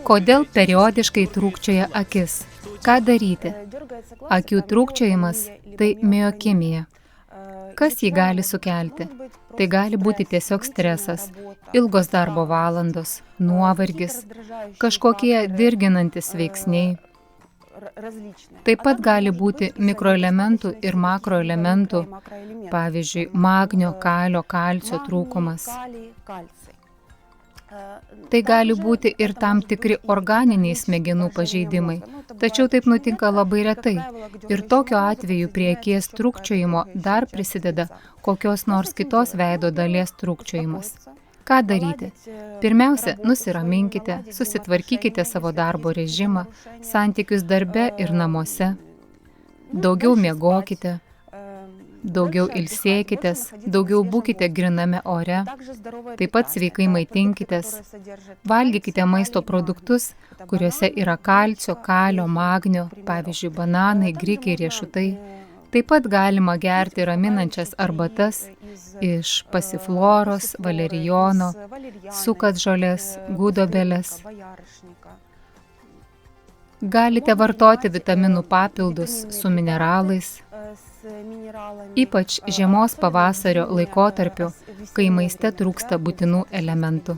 Kodėl periodiškai trūkčioja akis? Ką daryti? Akių trūkčiojimas – tai miokimija. Kas jį gali sukelti? Tai gali būti tiesiog stresas, ilgos darbo valandos, nuovargis, kažkokie dirginantis veiksniai. Taip pat gali būti mikroelementų ir makroelementų, pavyzdžiui, magnio, kalio, kalcio trūkumas. Tai gali būti ir tam tikri organiniai smegenų pažeidimai, tačiau taip nutinka labai retai. Ir tokiu atveju prie akies trūkčiojimo dar prisideda kokios nors kitos veido dalies trūkčiojimas. Ką daryti? Pirmiausia, nusiraminkite, susitvarkykite savo darbo režimą, santykius darbe ir namuose, daugiau miegokite, daugiau ilsėkitės, daugiau būkite gryname ore, taip pat sveikai maitinkitės, valgykite maisto produktus, kuriuose yra kalcio, kalio, magnio, pavyzdžiui, bananai, grikiai, riešutai. Taip pat galima gerti raminančias arbatas iš pasifloros, valerijono, sukatžolės, gudobelės. Galite vartoti vitaminų papildus su mineralais, ypač žiemos pavasario laikotarpiu, kai maiste trūksta būtinų elementų.